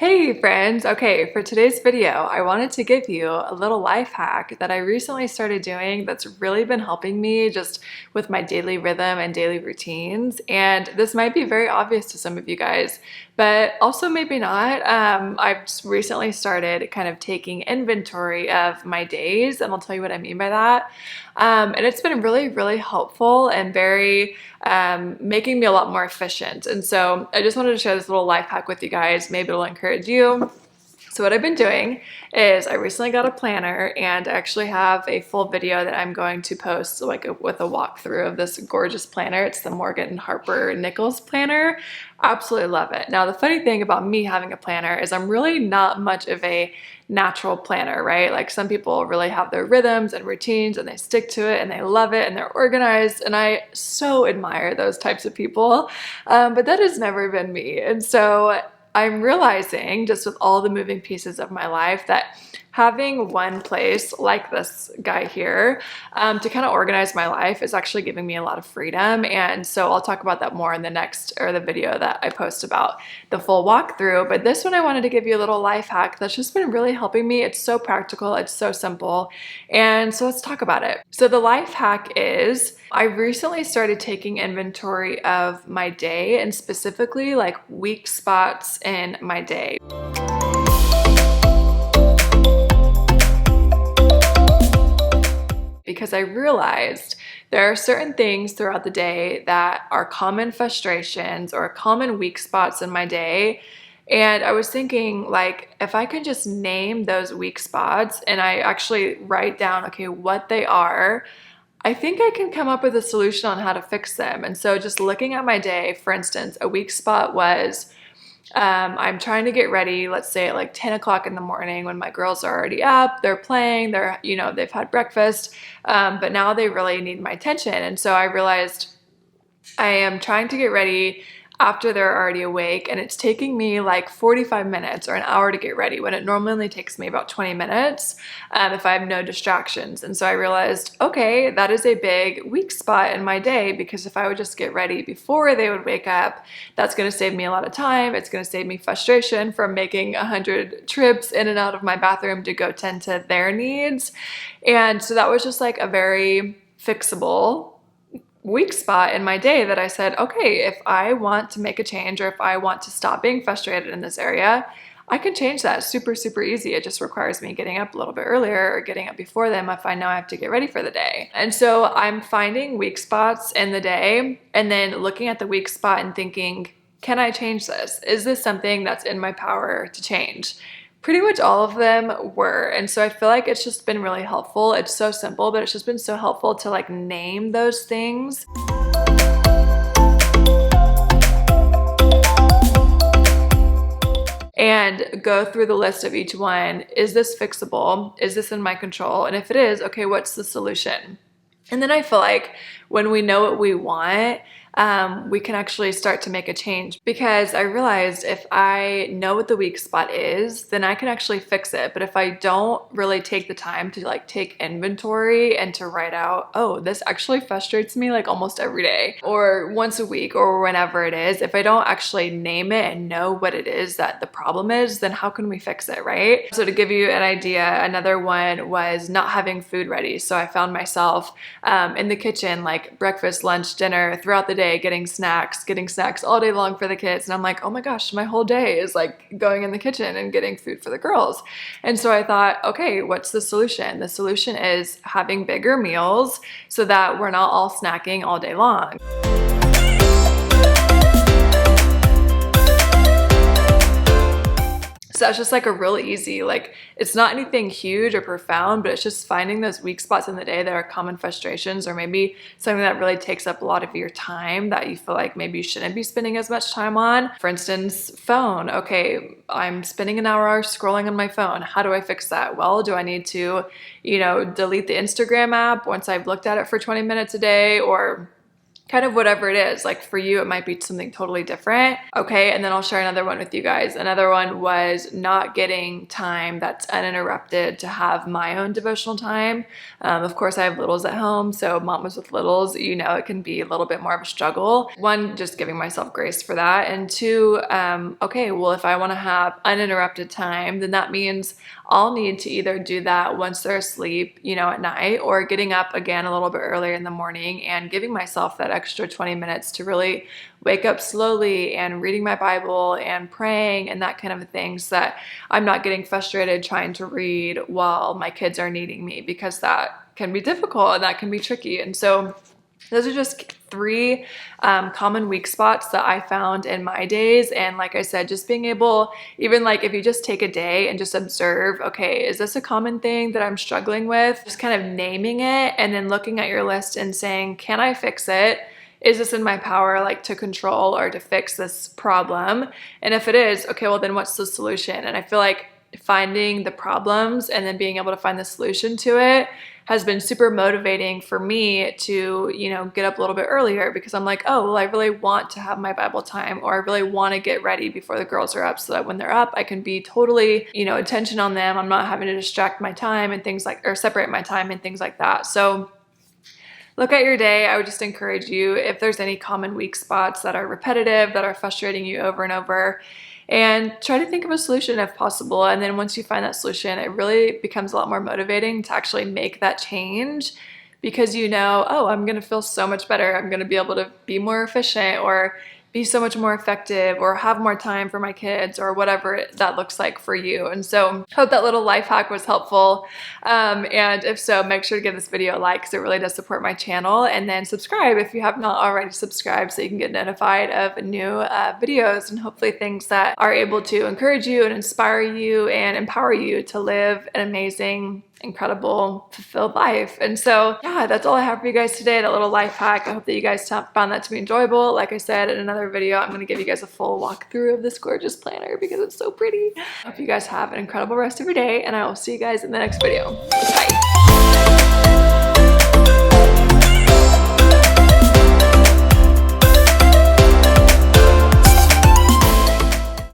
Hey friends! Okay, for today's video, I wanted to give you a little life hack that I recently started doing that's really been helping me just with my daily rhythm and daily routines. And this might be very obvious to some of you guys, but also maybe not. I've just recently started kind of taking inventory of my days, and I'll tell you what I mean by that. And it's been really, really helpful and very making me a lot more efficient. And so I just wanted to share this little life hack with you guys. Maybe it'll encourage you. So what I've been doing is I recently got a planner, and I actually have a full video that I'm going to post with a walkthrough of this gorgeous planner. It's the Morgan Harper Nichols planner. Absolutely love it. Now, the funny thing about me having a planner is I'm really not much of a natural planner, right? Like some people really have their rhythms and routines and they stick to it and they love it and they're organized, and I so admire those types of people, but that has never been me. And so I'm realizing just with all the moving pieces of my life that having one place like this guy here to kind of organize my life is actually giving me a lot of freedom. And so I'll talk about that more in the video that I post about the full walkthrough. But this one I wanted to give you a little life hack that's just been really helping me. It's so practical, it's so simple. And so let's talk about it. So the life hack is I recently started taking inventory of my day, and specifically like weak spots in my day. Because I realized there are certain things throughout the day that are common frustrations or common weak spots in my day. And I was thinking, like, if I could just name those weak spots and I actually write down, okay, what they are, I think I can come up with a solution on how to fix them. And so just looking at my day, for instance, a weak spot was I'm trying to get ready, let's say at like 10 o'clock in the morning when my girls are already up, they're playing, they've had breakfast, but now they really need my attention. And so I realized I am trying to get ready after they're already awake, and it's taking me like 45 minutes or an hour to get ready when it normally only takes me about 20 minutes if I have no distractions. And so I realized, okay, that is a big weak spot in my day, because if I would just get ready before they would wake up, that's going to save me a lot of time. It's going to save me frustration from making 100 trips in and out of my bathroom to go tend to their needs. And so that was just like a very fixable weak spot in my day that I said, okay, if I want to make a change or if I want to stop being frustrated in this area, I can change that super, super easy. It just requires me getting up a little bit earlier or getting up before them if I know I have to get ready for the day. And so I'm finding weak spots in the day and then looking at the weak spot and thinking, can I change this? Is this something that's in my power to change? Pretty much all of them were. And so I feel like it's just been really helpful. It's so simple, but it's just been so helpful to like name those things. And go through the list of each one. Is this fixable? Is this in my control? And if it is, okay, what's the solution? And then I feel like when we know what we want, we can actually start to make a change, because I realized if I know what the weak spot is, then I can actually fix it. But if I don't really take the time to like take inventory and to write out, oh, this actually frustrates me like almost every day or once a week or whenever it is, if I don't actually name it and know what it is that the problem is, then how can we fix it, right? So to give you an idea, another one was not having food ready. So I found myself in the kitchen, like breakfast, lunch, dinner, throughout the day, getting snacks all day long for the kids. And I'm like, oh my gosh, my whole day is like going in the kitchen and getting food for the girls. And so I thought, okay, what's the solution? The solution is having bigger meals so that we're not all snacking all day long. So that's just like a really easy, like it's not anything huge or profound, but it's just finding those weak spots in the day that are common frustrations, or maybe something that really takes up a lot of your time that you feel like maybe you shouldn't be spending as much time on. For instance, phone. Okay, I'm spending an hour scrolling on my phone. How do I fix that? Well, do I need to, delete the Instagram app once I've looked at it for 20 minutes a day, or kind of whatever it is. Like for you, it might be something totally different. Okay, and then I'll share another one with you guys. Another one was not getting time that's uninterrupted to have my own devotional time. Of course, I have littles at home, so mamas with littles, you know, it can be a little bit more of a struggle. One, just giving myself grace for that. And two, okay, well, if I want to have uninterrupted time, then that means I'll need to either do that once they're asleep, you know, at night, or getting up again a little bit earlier in the morning and giving myself that extra 20 minutes to really wake up slowly and reading my Bible and praying and that kind of thing, so that I'm not getting frustrated trying to read while my kids are needing me, because that can be difficult and that can be tricky. And so those are just 3 common weak spots that I found in my days. And like I said, just being able, even like if you just take a day and just observe, okay, is this a common thing that I'm struggling with? Just kind of naming it and then looking at your list and saying, can I fix it? Is this in my power, like to control or to fix this problem? And if it is, okay, well then what's the solution? And I feel like finding the problems and then being able to find the solution to it has been super motivating for me to, you know, get up a little bit earlier, because I'm like, oh, well, I really want to have my Bible time, or I really want to get ready before the girls are up, so that when they're up, I can be totally, you know, attention on them. I'm not having to distract my time and things like, or separate my time and things like that. So look at your day. I would just encourage you, if there's any common weak spots that are repetitive, that are frustrating you over and over, and try to think of a solution if possible. And then once you find that solution, it really becomes a lot more motivating to actually make that change, because you know, oh, I'm going to feel so much better. I'm going to be able to be more efficient, or be so much more effective, or have more time for my kids, or whatever that looks like for you. And so hope that little life hack was helpful. And if so, make sure to give this video a like, because it really does support my channel. And then subscribe if you have not already subscribed, so you can get notified of new videos, and hopefully things that are able to encourage you and inspire you and empower you to live an amazing, incredible, fulfilled life. And so yeah, that's all I have for you guys today, that little life hack. I hope that you guys found that to be enjoyable. Like I said in another video, I'm going to give you guys a full walkthrough of this gorgeous planner because it's so pretty. I hope you guys have an incredible rest of your day, and I will see you guys in the next video. Bye.